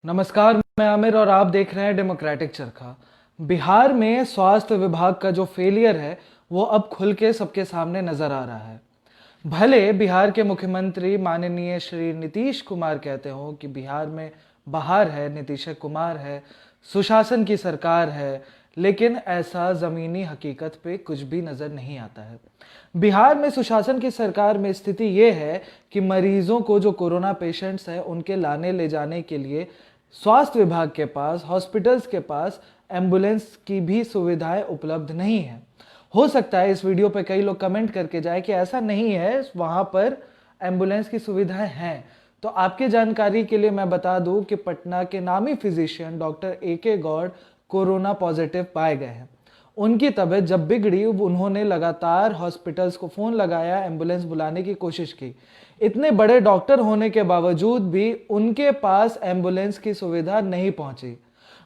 नमस्कार, मैं आमिर और आप देख रहे हैं डेमोक्रेटिक चरखा। बिहार में स्वास्थ्य विभाग का जो फेलियर है वो अब खुल के सबके सामने नजर आ रहा है। भले बिहार के मुख्यमंत्री माननीय श्री नीतीश कुमार कहते हो कि बिहार में बहार है, नीतीश कुमार है, सुशासन की सरकार है, लेकिन ऐसा ज़मीनी हकीकत पे कुछ भी नज़र नहीं आता है। बिहार में सुशासन की सरकार में स्थिति ये है कि मरीजों को, जो कोरोना पेशेंट्स हैं, उनके लाने ले जाने के लिए स्वास्थ्य विभाग के पास, हॉस्पिटल्स के पास एम्बुलेंस की भी सुविधाएं उपलब्ध नहीं है। हो सकता है इस वीडियो पे कई लोग कमेंट करके जाए कि ऐसा नहीं है, वहाँ पर एम्बुलेंस की सुविधाएं हैं। तो आपकी जानकारी के लिए मैं बता दूं कि पटना के नामी physician doctor AK Gaur corona positive पाए गए हैं। उनकी तबीयत जब बिगड़ी, उन्होंने लगातार हॉस्पिटल्स को फ़ोन लगाया, एम्बुलेंस बुलाने की कोशिश की। इतने बड़े डॉक्टर होने के बावजूद भी उनके पास एम्बुलेंस की सुविधा नहीं पहुंची।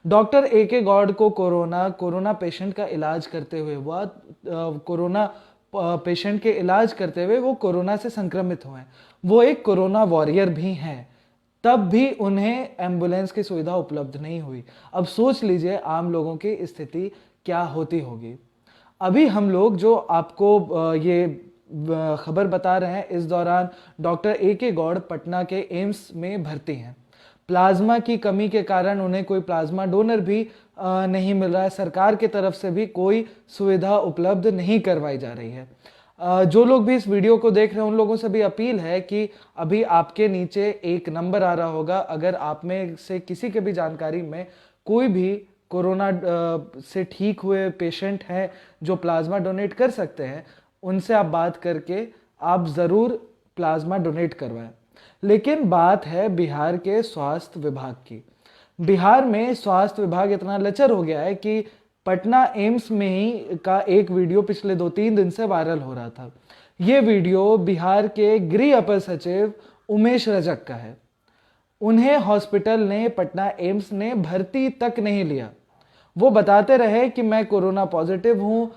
डॉक्टर AK गौड़ को कोरोना पेशेंट का इलाज करते हुए कोरोना पेशेंट के इलाज करते हुए वो कोरोना से संक्रमित हुए। वो एक कोरोना वॉरियर भी हैं, तब भी उन्हें एम्बुलेंस की सुविधा उपलब्ध नहीं हुई। अब सोच लीजिए आम लोगों की स्थिति क्या होती होगी। अभी हम लोग जो आपको ये खबर बता रहे हैं, इस दौरान डॉक्टर AK गौड़ पटना के एम्स में भर्ती हैं। प्लाज्मा की कमी के कारण उन्हें कोई प्लाज्मा डोनर भी नहीं मिल रहा है। सरकार की तरफ से भी कोई सुविधा उपलब्ध नहीं करवाई जा रही है। जो लोग भी इस वीडियो को देख रहे हैं, उन लोगों से भी अपील है कि अभी आपके नीचे एक नंबर आ रहा होगा। अगर आप में से किसी के भी जानकारी में कोई भी कोरोना से ठीक हुए पेशेंट हैं जो प्लाज्मा डोनेट कर सकते हैं, उनसे आप बात करके आप ज़रूर प्लाज्मा डोनेट करवाएं। लेकिन बात है बिहार के स्वास्थ्य विभाग की। बिहार में स्वास्थ्य विभाग इतना लचर हो गया है कि पटना एम्स में ही का एक वीडियो पिछले 2-3 दिन से वायरल हो रहा था। ये वीडियो बिहार के गृह अपर सचिव उमेश रजक का है। उन्हें हॉस्पिटल ने, पटना एम्स ने भर्ती तक नहीं लिया। वो बताते रहे कि मैं कोरोना पॉजिटिव हूँ,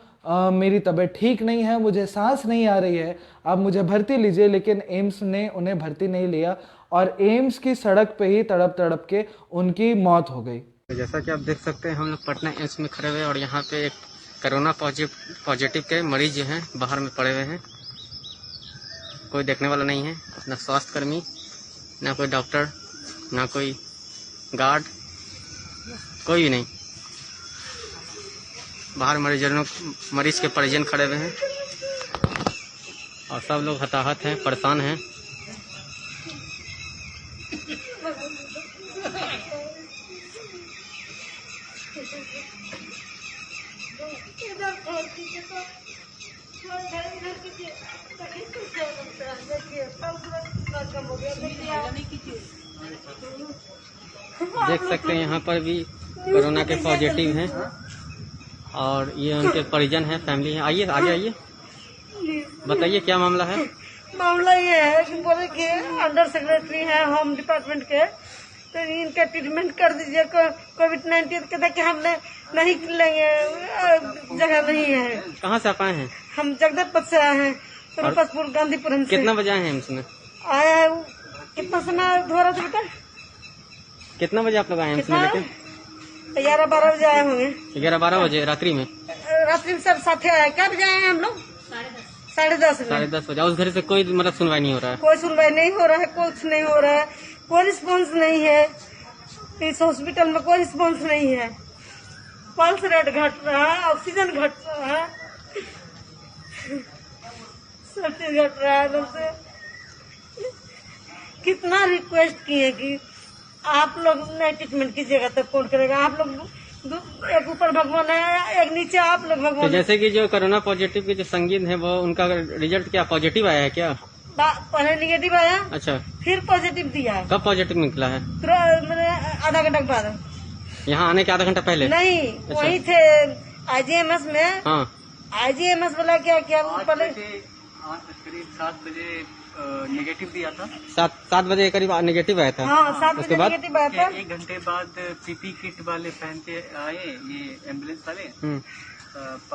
मेरी तबीयत ठीक नहीं है, मुझे सांस नहीं आ रही है, आप मुझे भर्ती लीजिए। लेकिन एम्स ने उन्हें भर्ती नहीं लिया और एम्स की सड़क पे ही तड़प तड़प के उनकी मौत हो गई। जैसा कि आप देख सकते हैं, हम लोग पटना एम्स में खड़े हुए और यहाँ पे एक कोरोना पॉजिटिव के मरीज जो हैं बाहर में पड़े हुए हैं। कोई देखने वाला नहीं है, ना स्वास्थ्यकर्मी, ना कोई डॉक्टर, ना कोई गार्ड, कोई भी नहीं। बाहर मरीज के परिजन खड़े हुए हैं और सब लोग हताहत हैं, परेशान हैं। देख सकते हैं यहाँ पर भी कोरोना के पॉजिटिव हैं और ये उनके परिजन हैं, फैमिली है। आइए आगे आइए, बताइए क्या मामला है। मामला ये है कि बोले कि अंडर सेक्रेटरी है होम डिपार्टमेंट के, तो इनका ट्रीटमेंट कर दीजिए। कोविड-19 के देख के हमने नहीं लेंगे, जगह नहीं है। कहाँ से आप आए हैं? हम जगदलपुर से आए हैं, रूपसपुर गांधीपुरम से। कितना बजे आए हैं एम्स में? आया है, कितना समय हो रहा था बेटा? कितना बजे आप लोग आए एम्स में? लेकिन 11-12 बजे आए होंगे। 11-12 बजे रात्रि में? रात्रि में सब साथे आए। क्या बजे आए हैं हम लोग? 10:30 बजे। 10:30 बजे। उस घर से कोई मतलब सुनवाई नहीं हो रहा है? कोई सुनवाई नहीं हो रहा है, कुछ नहीं हो रहा है, कोई रिस्पॉन्स नहीं है। इस हॉस्पिटल में कोई रिस्पॉन्स नहीं है। पल्स रेट घट रहा है, ऑक्सीजन घट रहा है, सब चीज घट रहा है। से कितना रिक्वेस्ट किए कि आप लोग नहीं ट्रीटमेंट कीजिएगा तो कौन करेगा? आप लोग एक ऊपर भगवान है, एक नीचे आप लोग भगवान। तो जैसे कि जो कोरोना पॉजिटिव के जो संगीन है, वो उनका रिजल्ट क्या पॉजिटिव आया है क्या? पहले निगेटिव आया, अच्छा, फिर पॉजिटिव दिया। कब पॉजिटिव निकला है? आधा घंटा के बाद। यहाँ आने के आधा घंटा पहले? नहीं, अच्छा। वही थे IGMS में। हाँ, IGMS वाला क्या पहले 7 बजे नेगेटिव दिया था। 7 बजे करीब नेगेटिव आया था। हाँ, 7 उसके बजे बाद नेगेटिव आया था। 1 घंटे बाद PP किट वाले पहन के आए, ये एम्बुलेंस वाले।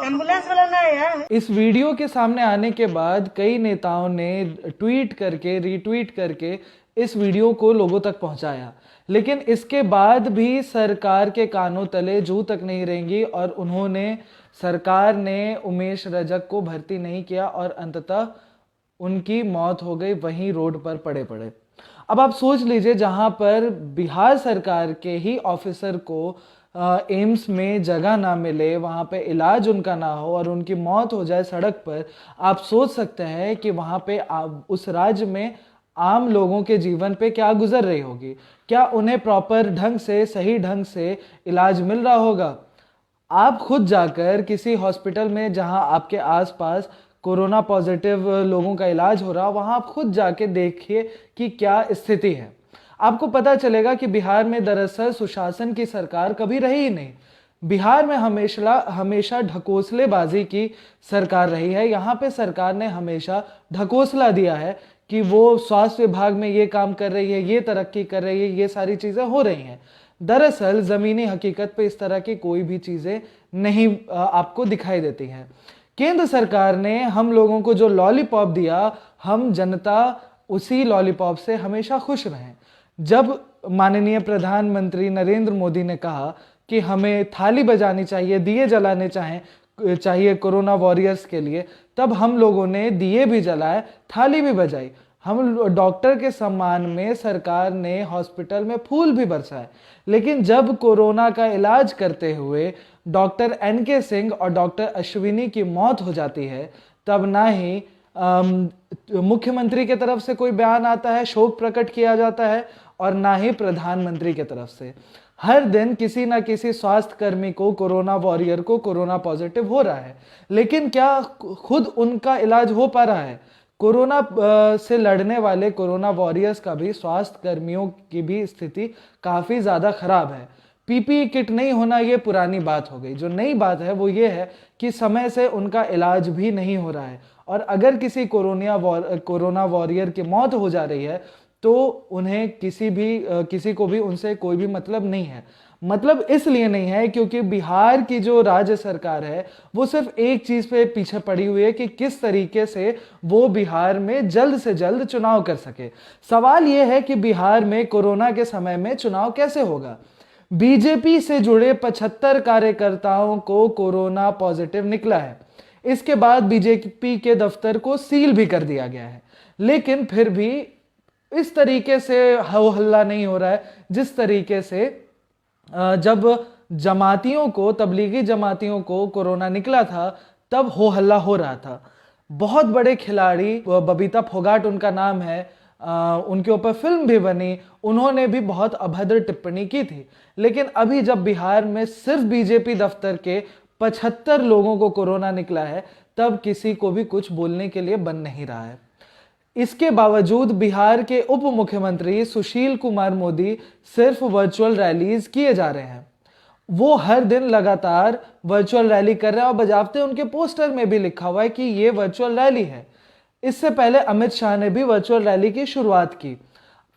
एम्बुलेंस वाला नहीं है। इस वीडियो के सामने आने के बाद कई नेताओं ने ट्वीट करके, रीट्वीट करके इस वीडियो को लोगों तक पहुंचाया, लेकिन इसके बाद भी सरकार के कानों तले जू तक नहीं रहेंगी और सरकार ने उमेश रजक को भर्ती नहीं किया और अंततः उनकी मौत हो गई वहीं रोड पर पड़े पड़े। अब आप सोच लीजिए, जहां पर बिहार सरकार के ही ऑफिसर को एम्स में जगह ना मिले, वहां पे इलाज उनका ना हो और उनकी मौत हो जाए सड़क पर, आप सोच सकते हैं कि वहां पे उस राज्य में आम लोगों के जीवन पे क्या गुजर रही होगी। क्या उन्हें प्रॉपर ढंग से, सही ढंग से इलाज मिल रहा होगा? आप खुद जाकर किसी हॉस्पिटल में जहां आपके आसपास कोरोना पॉजिटिव लोगों का इलाज हो रहा, वहां आप खुद जाके देखिए कि क्या स्थिति है। आपको पता चलेगा कि बिहार में दरअसल सुशासन की सरकार कभी रही ही नहीं। बिहार में हमेशा ढकोसलेबाजी की सरकार रही है। यहाँ पे सरकार ने हमेशा ढकोसला दिया है कि वो स्वास्थ्य विभाग में ये काम कर रही है, ये तरक्की कर रही है, ये सारी चीज़ें हो रही हैं। दरअसल ज़मीनी हकीकत पे इस तरह की कोई भी चीज़ें नहीं आपको दिखाई देती हैं। केंद्र सरकार ने हम लोगों को जो लॉलीपॉप दिया, हम जनता उसी लॉलीपॉप से हमेशा खुश रहें। जब माननीय प्रधानमंत्री नरेंद्र मोदी ने कहा कि हमें थाली बजानी चाहिए, दिए जलाने चाहिए कोरोना वॉरियर्स के लिए, तब हम लोगों ने दिए भी जलाए, थाली भी बजाई। हम डॉक्टर के सम्मान में सरकार ने हॉस्पिटल में फूल भी बरसाए। लेकिन जब कोरोना का इलाज करते हुए डॉक्टर NK सिंह और डॉक्टर अश्विनी की मौत हो जाती है, तब ना ही मुख्यमंत्री की तरफ से कोई बयान आता है, शोक प्रकट किया जाता है, और ना ही प्रधानमंत्री की तरफ से। हर दिन किसी ना किसी स्वास्थ्य कर्मी को, कोरोना वॉरियर को कोरोना पॉजिटिव हो रहा है, लेकिन क्या खुद उनका इलाज हो पा रहा है? कोरोना से लड़ने वाले कोरोना वॉरियर्स का भी, स्वास्थ्य कर्मियों की भी स्थिति काफ़ी ज़्यादा खराब है। PPE किट नहीं होना ये पुरानी बात हो गई। जो नई बात है वो ये है कि समय से उनका इलाज भी नहीं हो रहा है, और अगर किसी कोरोना वॉरियर की मौत हो जा रही है तो उन्हें किसी को भी उनसे कोई भी मतलब नहीं है। मतलब इसलिए नहीं है क्योंकि बिहार की जो राज्य सरकार है वो सिर्फ एक चीज पे पीछे पड़ी हुई है कि किस तरीके से वो बिहार में जल्द से जल्द चुनाव कर सके। सवाल ये है कि बिहार में कोरोना के समय में चुनाव कैसे होगा? बीजेपी से जुड़े 75 कार्यकर्ताओं को कोरोना पॉजिटिव निकला है। इसके बाद बीजेपी के दफ्तर को सील भी कर दिया गया है, लेकिन फिर भी इस तरीके से हो हल्ला नहीं हो रहा है जिस तरीके से जब तबलीगी जमातियों को कोरोना निकला था तब हो हल्ला हो रहा था। बहुत बड़े खिलाड़ी, बबीता फोगाट उनका नाम है, उनके ऊपर फिल्म भी बनी, उन्होंने भी बहुत अभद्र टिप्पणी की थी। लेकिन अभी जब बिहार में सिर्फ बीजेपी दफ्तर के 75 लोगों को कोरोना निकला है, तब किसी को भी कुछ बोलने के लिए बन नहीं रहा है। इसके बावजूद बिहार के उप मुख्यमंत्री सुशील कुमार मोदी सिर्फ वर्चुअल रैलीज किए जा रहे हैं। वो हर दिन लगातार वर्चुअल रैली कर रहे हैं और बजाते उनके पोस्टर में भी लिखा हुआ है कि ये वर्चुअल रैली है। इससे पहले अमित शाह ने भी वर्चुअल रैली की शुरुआत की।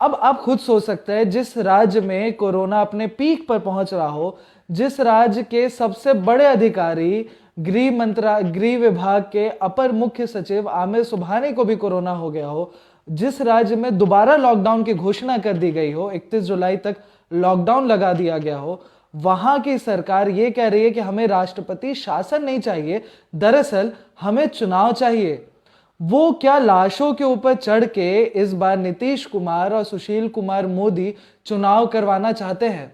अब आप खुद सोच सकते हैं, जिस राज्य में कोरोना अपने पीक पर पहुंच रहा हो, जिस राज्य के सबसे बड़े अधिकारी गृह विभाग के अपर मुख्य सचिव आमिर सुबहानी को भी कोरोना हो गया हो, जिस राज्य में दोबारा लॉकडाउन की घोषणा कर दी गई हो, 31 जुलाई तक लॉकडाउन लगा दिया गया हो, वहां की सरकार ये कह रही है कि हमें राष्ट्रपति शासन नहीं चाहिए, दरअसल हमें चुनाव चाहिए। वो क्या लाशों के ऊपर चढ़ के इस बार नीतीश कुमार और सुशील कुमार मोदी चुनाव करवाना चाहते हैं।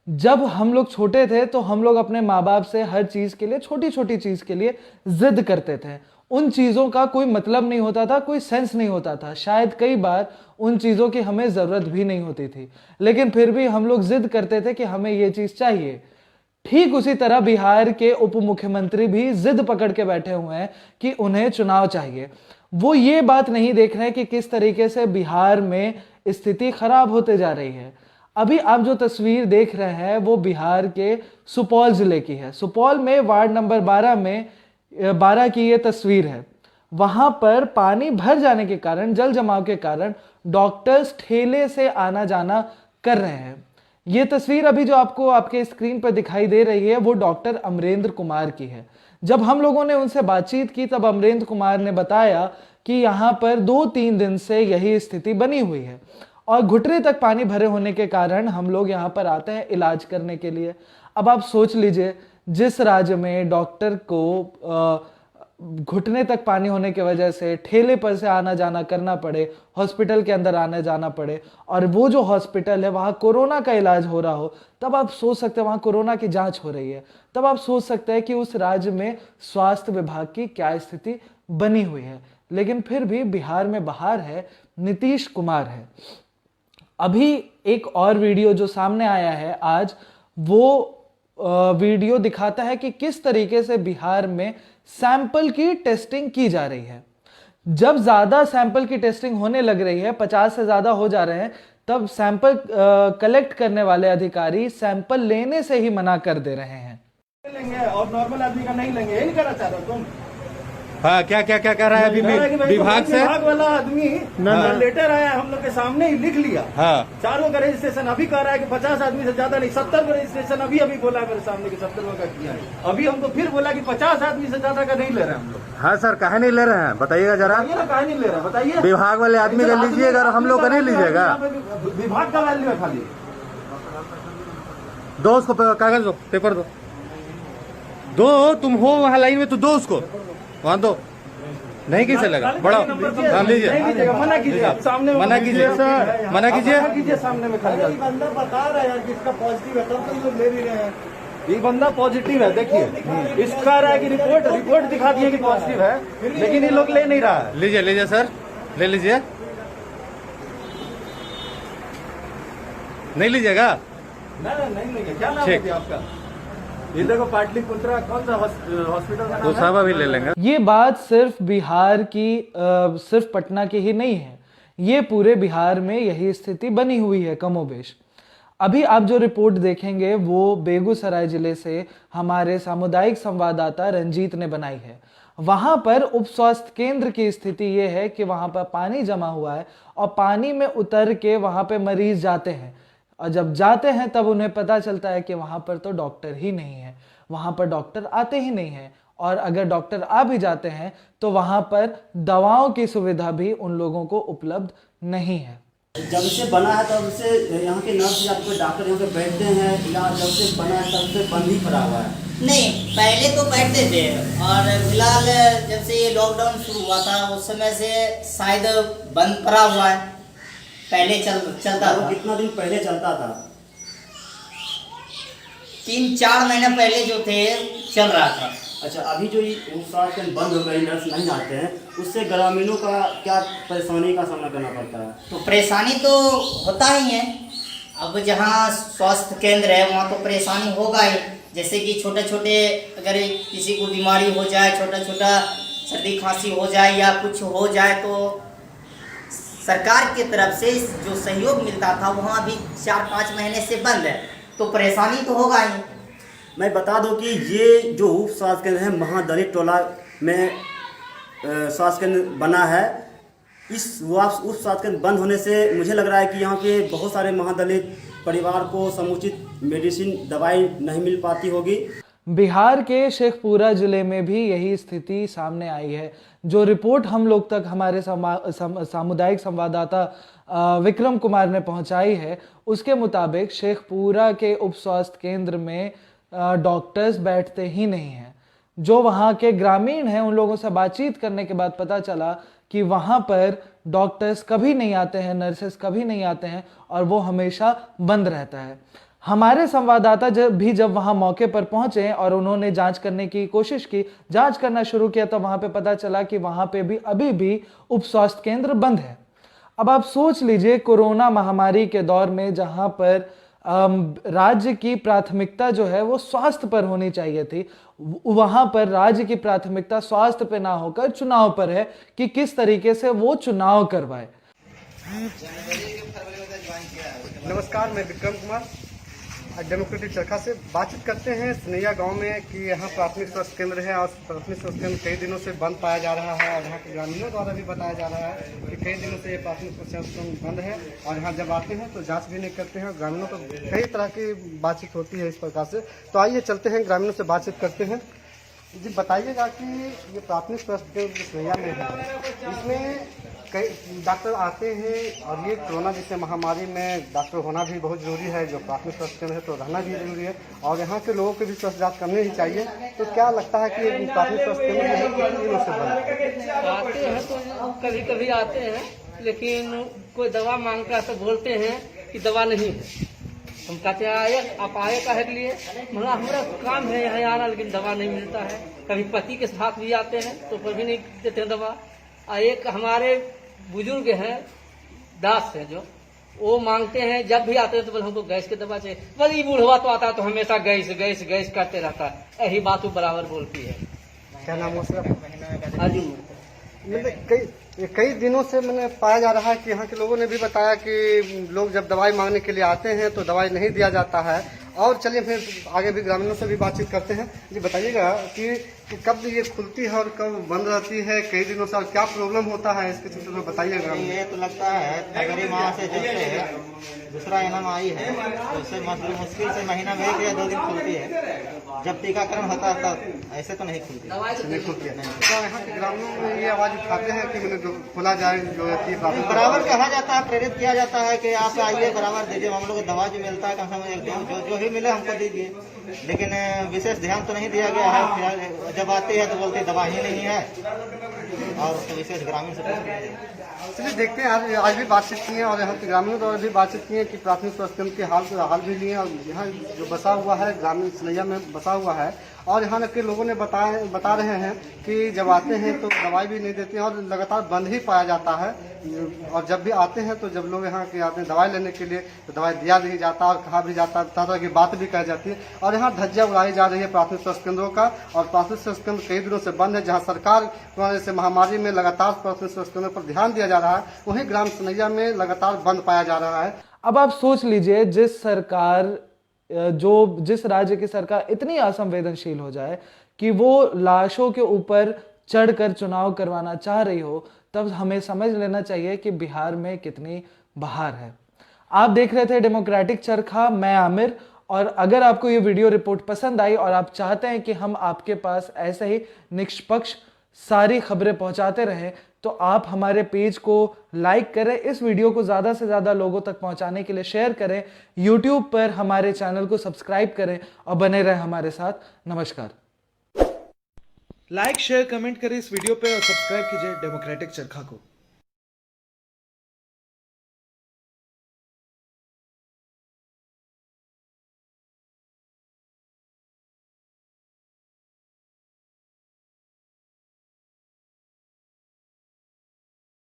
जब हम लोग छोटे थे तो हम लोग अपने माँ बाप से हर चीज के लिए, छोटी छोटी चीज के लिए जिद करते थे। उन चीजों का कोई मतलब नहीं होता था, कोई सेंस नहीं होता था, शायद कई बार उन चीजों की हमें जरूरत भी नहीं होती थी, लेकिन फिर भी हम लोग जिद करते थे कि हमें ये चीज चाहिए। ठीक उसी तरह बिहार के उप मुख्यमंत्री भी जिद पकड़ के बैठे हुए हैं कि उन्हें चुनाव चाहिए। वो ये बात नहीं देख रहे कि किस तरीके से बिहार में स्थिति खराब होते जा रही है। अभी आप जो तस्वीर देख रहे हैं वो बिहार के सुपौल जिले की है। सुपौल में वार्ड नंबर 12 की ये तस्वीर है। वहां पर पानी भर जाने के कारण, जल जमाव के कारण डॉक्टर्स ठेले से आना जाना कर रहे हैं। ये तस्वीर अभी जो आपको आपके स्क्रीन पर दिखाई दे रही है वो डॉक्टर अमरेंद्र कुमार की है। जब हम लोगों ने उनसे बातचीत की तब अमरेंद्र कुमार ने बताया कि यहाँ पर 2-3 दिन से यही स्थिति बनी हुई है और घुटने तक पानी भरे होने के कारण हम लोग यहाँ पर आते हैं इलाज करने के लिए। अब आप सोच लीजिए, जिस राज्य में डॉक्टर को घुटने तक पानी होने की वजह से ठेले पर से आना जाना करना पड़े, हॉस्पिटल के अंदर आना जाना पड़े, और वो जो हॉस्पिटल है वहाँ कोरोना का इलाज हो रहा हो, तब आप सोच सकते हैं वहाँ कोरोना की जांच हो रही है, तब आप सोच सकते हैं कि उस राज्य में स्वास्थ्य विभाग की क्या स्थिति बनी हुई है। लेकिन फिर भी बिहार में बाहर है, नीतीश कुमार है। अभी एक और वीडियो जो सामने आया है आज, वो वीडियो दिखाता है कि किस तरीके से बिहार में सैंपल की टेस्टिंग की जा रही है। जब ज्यादा सैंपल की टेस्टिंग होने लग रही है, 50 से ज्यादा हो जा रहे हैं, तब सैंपल कलेक्ट करने वाले अधिकारी सैंपल लेने से ही मना कर दे रहे हैं। लेंगे और नॉर्मल आदमी का नहीं लेंगे, यही करना चाह रहे हो तुम? हाँ, क्या क्या क्या कह रहा है अभी विभाग से? विभाग वाला आदमी लेटर आया, हम लोग के सामने ही लिख लिया। हाँ, 4 का रजिस्ट्रेशन अभी कह रहा है कि 50 आदमी से ज्यादा नहीं, 70 का रजिस्ट्रेशन अभी बोला है मेरे सामने कि 70 का किया है। अभी हमको फिर बोला कि 50 आदमी से ज्यादा का नहीं ले रहे हैं हम लोग। हाँ सर, काहे नहीं ले रहे हैं बताइएगा जरा। कहा नहीं ले रहे हैं बताइए। विभाग वाले आदमी का लीजिएगा और हम लोग का नहीं लीजिएगा। विभाग का वैल्यू है खाली। दो उसको कागज दो, पेपर दो, तुम हो वहाँ लाइन में तो दो उसको, वहाँ दो। नहीं किसे लगा बड़ा, हाँ लीजिए, मना कीजिए आप सामने, मना कीजिए सर, मना कीजिए सामने में खाली। बंदा बता रहा है यार किसका पॉजिटिव है, तब तो लोग ले भी रहे हैं। ये बंदा पॉजिटिव है, देखिए इसका रहा है कि रिपोर्ट दिखा दिए कि पॉजिटिव है, लेकिन ये लोग ले नहीं रहा है। लीजिए सर, ले लीजिए। नहीं लीजिएगा? नहीं लेंगे। क्या नाम है आपका? ये देखो पाटलिपुत्रा कौन सा हॉस्पिटल का तो साहब अभी ले लेंगे। ये बात सिर्फ बिहार की सिर्फ पटना की ही नहीं है, ये पूरे बिहार में यही स्थिति बनी हुई है कमोबेश। अभी आप जो रिपोर्ट देखेंगे वो बेगूसराय जिले से हमारे सामुदायिक संवाददाता रंजीत ने बनाई है। वहां पर उप स्वास्थ्य केंद्र की स्थिति ये है कि वहां पर पानी जमा हुआ है और पानी में उतर के वहां पे मरीज जाते हैं, और जब जाते हैं तब उन्हें पता चलता है कि वहां पर तो डॉक्टर ही नहीं है, वहां पर डॉक्टर आते ही नहीं हैं, और अगर डॉक्टर आ भी जाते हैं तो वहां पर दवाओं की सुविधा भी उन लोगों को उपलब्ध नहीं है। जब से बना है तब से यहाँ के नर्स या कोई डॉक्टर यहाँ पे बैठते हैं, इलाज जब से बना है तब से बंद ही पड़ा हुआ है। नहीं, पहले तो बैठते थे, और फिलहाल जब से ये लॉकडाउन शुरू हुआ था उस समय से शायद बंद पड़ा हुआ है। पहले चलता था। कितना दिन पहले चलता था? 3-4 महीने पहले जो थे चल रहा था। अच्छा, अभी जो ये स्वास्थ्य केंद्र बंद हो गए, नर्स नहीं आते हैं, उससे ग्रामीणों का क्या परेशानी का सामना करना पड़ता है? तो परेशानी तो होता ही है। अब जहाँ स्वास्थ्य केंद्र है वहाँ तो परेशानी होगा ही। जैसे कि छोटे छोटे अगर किसी को बीमारी हो जाए, छोटा सर्दी खांसी हो जाए या कुछ हो जाए, तो सरकार की तरफ से जो सहयोग मिलता था वहाँ भी 4-5 महीने से बंद है, तो परेशानी तो होगा ही। मैं बता दूं कि ये जो उप स्वास्थ्य केंद्र है महादलित टोला में स्वास्थ्य केंद्र बना है। इस उप स्वास्थ्य केंद्र बंद होने से मुझे लग रहा है कि यहाँ पे बहुत सारे महादलित परिवार को समुचित मेडिसिन दवाई नहीं मिल पाती होगी। बिहार के शेखपुरा जिले में भी यही स्थिति सामने आई है। जो रिपोर्ट हम लोग तक हमारे सामुदायिक संवाददाता विक्रम कुमार ने पहुंचाई है, उसके मुताबिक शेखपुरा के उप स्वास्थ्य केंद्र में डॉक्टर्स बैठते ही नहीं हैं। जो वहाँ के ग्रामीण हैं उन लोगों से बातचीत करने के बाद पता चला कि वहाँ पर डॉक्टर्स कभी नहीं आते हैं, नर्सेस कभी नहीं आते हैं, और वो हमेशा बंद रहता है। हमारे संवाददाता जब वहाँ मौके पर पहुंचे और उन्होंने जांच करने की कोशिश की, जांच करना शुरू किया, तो वहाँ पे पता चला कि वहाँ पे भी अभी भी उप स्वास्थ्य केंद्र बंद है। अब आप सोच लीजिए, कोरोना महामारी के दौर में जहाँ पर राज्य की प्राथमिकता जो है वो स्वास्थ्य पर होनी चाहिए थी, वहां पर राज्य की प्राथमिकता स्वास्थ्य पे ना होकर चुनाव पर है कि किस तरीके से वो चुनाव करवाए। नमस्कार, मैं विक्रम कुमार डेमोक्रेटिक चरखा से बातचीत करते हैं सनैया गांव में कि यहाँ प्राथमिक स्वास्थ्य केंद्र है और प्राथमिक स्वास्थ्य केंद्र कई दिनों से बंद पाया जा रहा है, और यहाँ के ग्रामीणों द्वारा भी बताया जा रहा है कि कई दिनों से ये प्राथमिक स्वास्थ्य केंद्र बंद है, और यहाँ जब आते हैं तो जांच भी नहीं करते हैं। ग्रामीणों को कई तरह की बातचीत होती है इस प्रकार से। तो आइए चलते हैं, ग्रामीणों से बातचीत करते हैं। जी बताइएगा कि ये प्राथमिक स्वास्थ्य केंद्र सनैया में है, इसमें कई डॉक्टर आते हैं और ये कोरोना जैसे महामारी में डॉक्टर होना भी बहुत जरूरी है, जो प्राथमिक स्वास्थ्य केंद्र है तो रहना भी जरूरी है और यहाँ के लोगों को भी स्वास्थ्य जाँच करनी ही चाहिए। तो क्या लगता है कि प्राथमिक स्वास्थ्य केंद्र जो है कितने दिनों से बंद है? आते हैं तो कभी कभी आते हैं, लेकिन कोई दवा मांगता है तो बोलते हैं कि दवा नहीं है। हम कहते हैं आए, आप आए काहे के लिए? मतलब हमारा काम है यहाँ आना, लेकिन दवा नहीं मिलता है। कभी पति के साथ भी आते हैं तो फिर भी नहीं देते हैं दवा। एक हमारे बुजुर्ग हैं, दास है जो, वो मांगते हैं, जब भी आते हैं तो बोले हमको गैस की दवा चाहिए। बस ये बूढ़वा तो आता है तो हमेशा गैस गैस गैस करते रहता है, यही बात वो बराबर बोलती है। क्या नाम हो सर? आजू मतलब कई दिनों से मैंने पाया जा रहा है कि यहाँ के लोगों ने भी बताया कि लोग जब दवाई मांगने के लिए आते हैं तो दवाई नहीं दिया जाता है। और चलिए फिर आगे भी ग्रामीणों से भी बातचीत करते हैं। जी बताइएगा कि कब ये खुलती है और कब बंद रहती है, कई दिनों से, और क्या प्रॉब्लम होता है इसके क्षेत्र में बताइएगा। ये तो लगता है फरवरी माह से जब से दूसरा एनम आई है तो उससे मुश्किल से महीना में 1 या 2 दिन खुलती है। जब टीकाकरण होता है तब, ऐसे तो नहीं खुलती। नहीं खुलती है। तो यहाँ के ग्रामीणों में ये आवाज उठाते हैं कि मैंने खोला जाए, जो बराबर कहा जाता है, प्रेरित किया जाता है कि आप आइए, बराबर दीजिए, हम लोग को दवा जो मिलता है कम से कम जो भी मिले हमको दीजिए, लेकिन विशेष ध्यान तो नहीं दिया गया है। जब आते हैं तो बोलते दवा ही नहीं है, और तो विशेष ग्रामीण से चलिए देखते हैं। आज भी बातचीत की है और यहाँ के ग्रामीणों द्वारा भी बातचीत की है कि प्राथमिक स्वास्थ्य केंद्र के हाल भी लिए, और यहाँ जो बसा हुआ है ग्रामीण सनैया में बसा हुआ है, और यहाँ के लोगों ने बता रहे हैं कि जब आते हैं तो दवाई भी नहीं देते हैं और लगातार बंद ही पाया जाता है। और जब भी आते हैं तो जब लोग यहाँ के आते हैं दवाई लेने के लिए तो दवाई दिया नहीं जाता और कहा भी जाता है, तरह तरह की बात भी कही जाती है। और यहाँ धज्जियां उड़ाई जा रही है प्राथमिक स्वास्थ्य केंद्रों का, और प्राथमिक स्वास्थ्य केंद्र कई दिनों से बंद है। जहाँ सरकार कोरोना जैसे महामारी में लगातार प्राथमिक स्वास्थ्य केंद्रों पर ध्यान दिया जा रहा है, वहीं ग्राम सनैया में लगातार बंद पाया जा रहा है। अब आप सोच लीजिए, जिस राज्य की सरकार इतनी असंवेदनशील हो जाए कि वो लाशों के ऊपर चढ़कर चुनाव करवाना चाह रही हो, तब हमें समझ लेना चाहिए कि बिहार में कितनी बहार है। आप देख रहे थे डेमोक्रेटिक चरखा, मैं आमिर। और अगर आपको ये वीडियो रिपोर्ट पसंद आई और आप चाहते हैं कि हम आपके पास ऐसे ही निष्पक्ष सारी खबरें पहुंचाते रहें, तो आप हमारे पेज को लाइक करें, इस वीडियो को ज़्यादा से ज़्यादा लोगों तक पहुंचाने के लिए शेयर करें, YouTube पर हमारे चैनल को सब्सक्राइब करें और बने रहें हमारे साथ। नमस्कार। लाइक, शेयर, कमेंट करें इस वीडियो पे और सब्सक्राइब कीजिए डेमोक्रेटिक चरखा को।